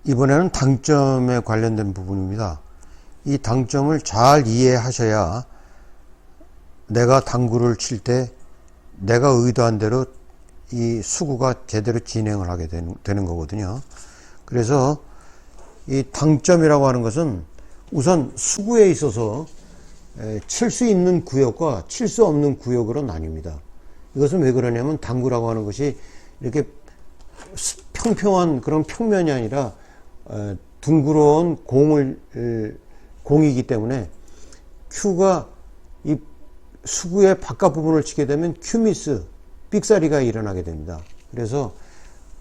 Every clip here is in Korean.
이번에는 당점에 관련된 부분입니다. 이 당점을 잘 이해하셔야 내가 당구를 칠 때 내가 의도한 대로 이 수구가 제대로 진행을 하게 되는 거거든요. 그래서 이 당점이라고 하는 것은 우선 수구에 있어서 칠 수 있는 구역과 칠 수 없는 구역으로 나뉩니다. 이것은 왜 그러냐면 당구라고 하는 것이 이렇게 평평한 그런 평면이 아니라 둥그러운 공이기 때문에 큐가 이 수구의 바깥 부분을 치게 되면 큐미스, 삑사리가 일어나게 됩니다. 그래서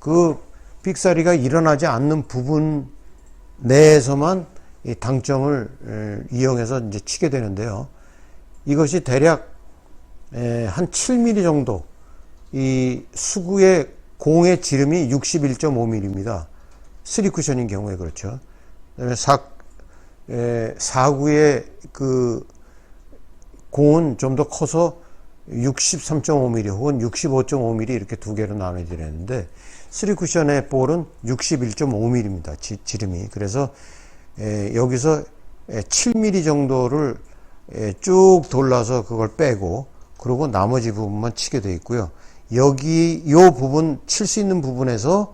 그 삑사리가 일어나지 않는 부분 내에서만 이 당점을 이용해서 이제 치게 되는데요. 이것이 대략 한 7mm 정도, 이 수구의 공의 지름이 61.5mm입니다. 3쿠션인 경우에 그렇죠. 그다음에 사구의 그 공은 좀 더 커서 63.5mm 혹은 65.5mm 이렇게 두 개로 나눠야 되는데 3쿠션의 볼은 61.5mm입니다. 지름이. 그래서 여기서 7mm 정도를 쭉 돌라서 그걸 빼고 그리고 나머지 부분만 치게 되어 있고요. 여기 요 부분 칠 수 있는 부분에서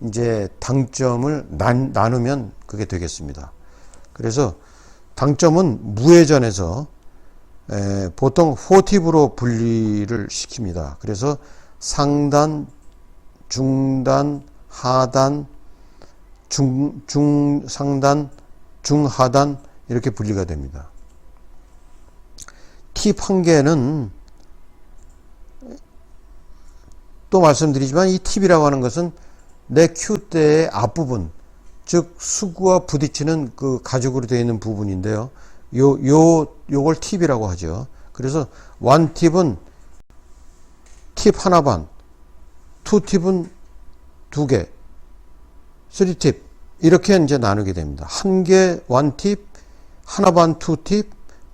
이제 당점을 나누면 그게 되겠습니다. 그래서 당점은 무회전에서 보통 4팁으로 분리를 시킵니다. 그래서 상단, 중단, 하단, 중상단, 중하단 이렇게 분리가 됩니다. 팁 한 개는 또 말씀드리지만 이 팁이라고 하는 것은 내 큐대의 앞부분, 즉 수구와 부딪히는 그 가죽으로 되어 있는 부분인데요. 요걸 팁이라고 하죠. 그래서 원 팁은 팁 하나 반, 투 팁은 두 개, 쓰리 팁 이렇게 이제 나누게 됩니다. 한 개 원 팁, 하나 반 투 팁,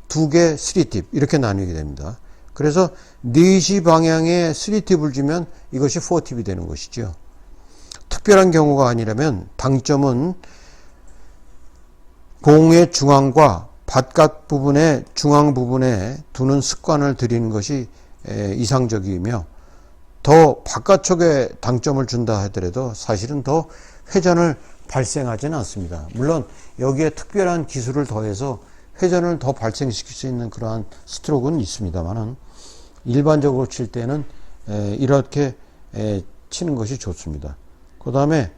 두 개 쓰리 팁 이렇게 나누게 됩니다. 그래서 4시 방향에 3팁을 주면 이것이 4팁이 되는 것이죠. 특별한 경우가 아니라면 당점은 공의 중앙과 바깥 부분에 중앙 부분에 두는 습관을 들이는 것이 이상적이며 더 바깥쪽에 당점을 준다 하더라도 사실은 더 회전을 발생하지는 않습니다. 물론 여기에 특별한 기술을 더해서 회전을 더 발생시킬 수 있는 그러한 스트로크는 있습니다만은 일반적으로 칠 때는 이렇게 치는 것이 좋습니다. 그 다음에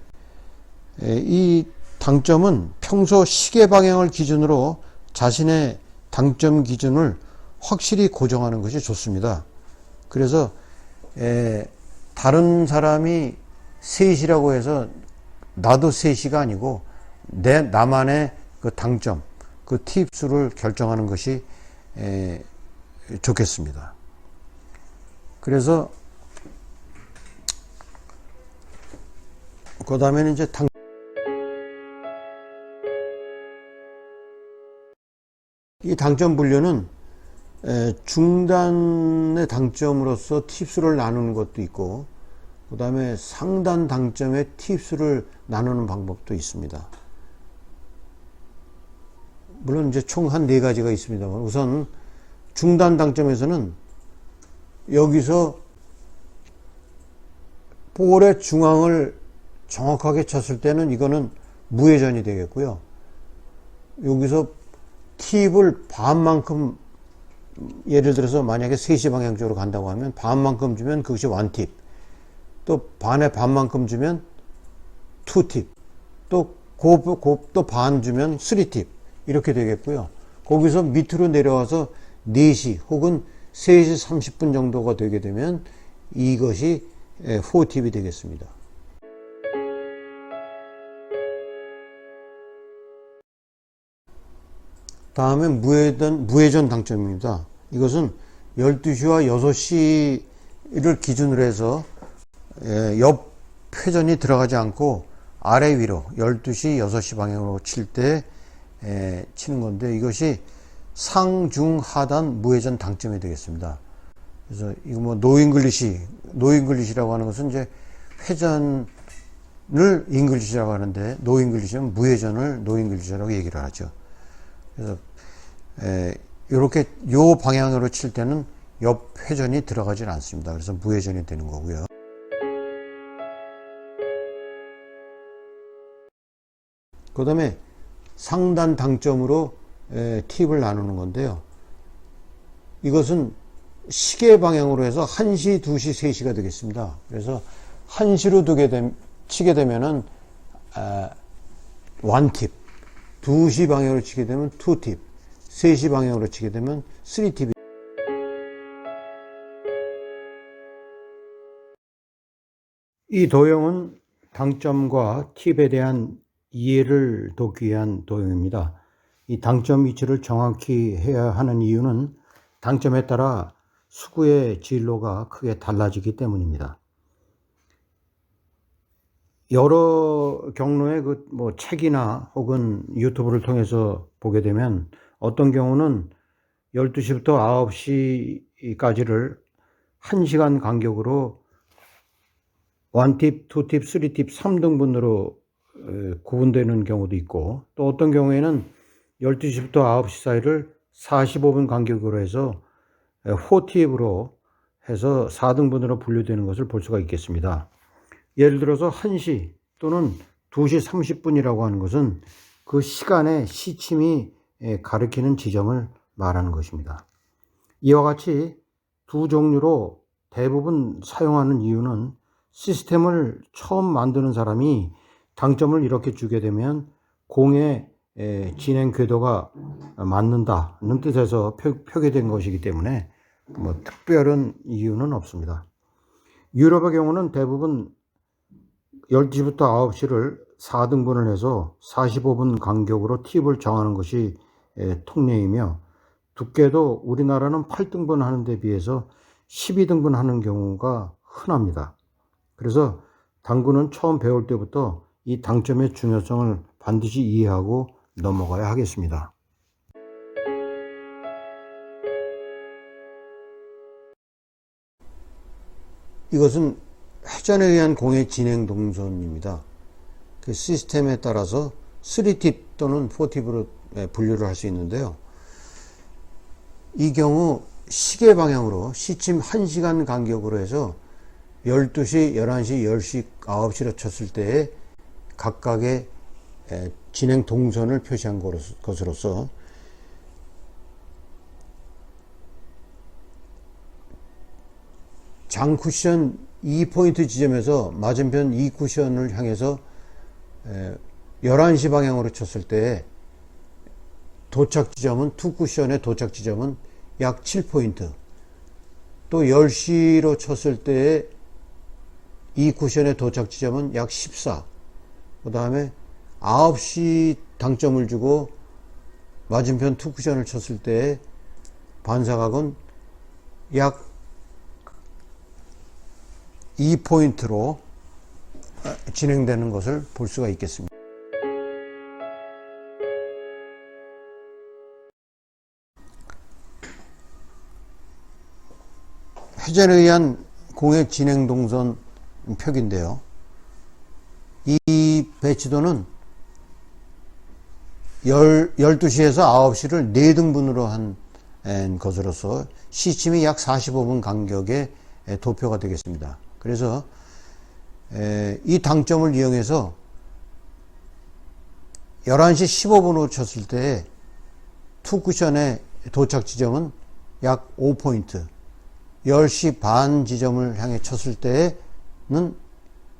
이 당점은 평소 시계 방향을 기준으로 자신의 당점 기준을 확실히 고정하는 것이 좋습니다. 그래서 다른 사람이 3시라고 해서 나도 3시가 아니고 나만의 그 당점, 그 팁수를 결정하는 것이 좋겠습니다. 그래서 그 다음에는 이제 이 당점 분류는 중단의 당점으로서 팁수를 나누는 것도 있고 그 다음에 상단 당점의 팁수를 나누는 방법도 있습니다. 물론 이제 총 한 4가지가 있습니다만 우선 중단 당점에서는 여기서 볼의 중앙을 정확하게 쳤을 때는 이거는 무회전이 되겠고요. 여기서 팁을 반만큼 예를 들어서 만약에 3시 방향 쪽으로 간다고 하면 반만큼 주면 그것이 원팁, 또 반의 반만큼 주면 투팁, 또 반 주면 쓰리팁 이렇게 되겠고요. 거기서 밑으로 내려와서 4시 혹은 3시 30분 정도가 되게 되면 이것이 4팁이 되겠습니다. 다음에 무회전 당점입니다. 이것은 12시와 6시를 기준으로 해서 옆 회전이 들어가지 않고 아래 위로 12시, 6시 방향으로 칠 때 치는 건데 이것이 상중 하단 무회전 당점이 되겠습니다. 그래서 이거 뭐 노잉글리시라고 하는 것은 이제 회전 잉글리시라고 하는데, 노 잉글리시는 무회전을 노 잉글리시라고 얘기를 하죠. 그래서 이렇게 요 방향으로 칠 때는 옆 회전이 들어가질 않습니다. 그래서 무회전이 되는 거고요. 그 다음에 상단 당점으로 팁을 나누는 건데요. 이것은 시계 방향으로 해서 1시, 2시, 3시가 되겠습니다. 그래서 1시로 치게 되면은 1팁, 2시 방향으로 치게 되면 2팁, 3시 방향으로 치게 되면 3팁. 이 도형은 당점과 팁에 대한 이해를 돕기 위한 도형입니다. 이 당점 위치를 정확히 해야 하는 이유는 당점에 따라 수구의 진로가 크게 달라지기 때문입니다. 여러 경로의 책이나 혹은 유튜브를 통해서 보게 되면 어떤 경우는 12시부터 9시까지를 1시간 간격으로 1팁, 2팁, 3팁, 3등분으로 구분되는 경우도 있고, 또 어떤 경우에는 12시부터 9시 사이를 45분 간격으로 해서 4팁으로 해서 4등분으로 분류되는 것을 볼 수가 있겠습니다. 예를 들어서 1시 또는 2시 30분이라고 하는 것은 그 시간의 시침이 가리키는 지점을 말하는 것입니다. 이와 같이 두 종류로 대부분 사용하는 이유는 시스템을 처음 만드는 사람이 당점을 이렇게 주게 되면 공의 진행 궤도가 맞는다는 뜻에서 표기된 것이기 때문에 특별한 이유는 없습니다. 유럽의 경우는 대부분 10시부터 9시를 4등분을 해서 45분 간격으로 팁을 정하는 것이 통례이며, 두께도 우리나라는 8등분 하는 데 비해서 12등분 하는 경우가 흔합니다. 그래서 당구는 처음 배울 때부터 이 당점의 중요성을 반드시 이해하고 넘어가야 하겠습니다. 이것은 회전에 의한 공의 진행 동선입니다. 그 시스템에 따라서 3팁 또는 4팁으로 분류를 할 수 있는데요. 이 경우 시계 방향으로 시침 1시간 간격으로 해서 12시, 11시, 10시, 9시로 쳤을 때에 각각의 진행 동선을 표시한 것으로서 장 쿠션 2포인트 지점에서 맞은편 2쿠션을 향해서 11시 방향으로 쳤을 때 도착 지점은 2쿠션의 도착 지점은 약 7포인트, 또 10시로 쳤을 때의 2쿠션의 도착 지점은 약 14, 그 다음에 9시 당점을 주고 맞은편 2쿠션을 쳤을 때의 반사각은 약 2포인트로 진행되는 것을 볼 수가 있겠습니다. 회전에 의한 공의 진행 동선 표기인데요. 이 배치도는 12시에서 9시를 4등분으로 한 것으로서 시침이 약 45분 간격의 도표가 되겠습니다. 그래서 이 당점을 이용해서 11시 15분으로 쳤을 때 투쿠션의 도착 지점은 약 5포인트, 10시 반 지점을 향해 쳤을 때는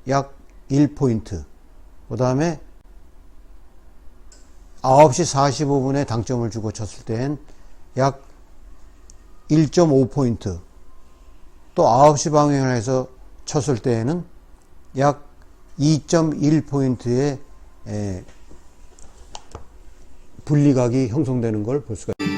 약 1포인트, 그 다음에 9시 45분에 당점을 주고 쳤을 때는 약 1.5포인트, 또 9시 방향을 해서 쳤을 때에는 약 2.1포인트의 분리각이 형성되는 걸 볼 수가 있습니다.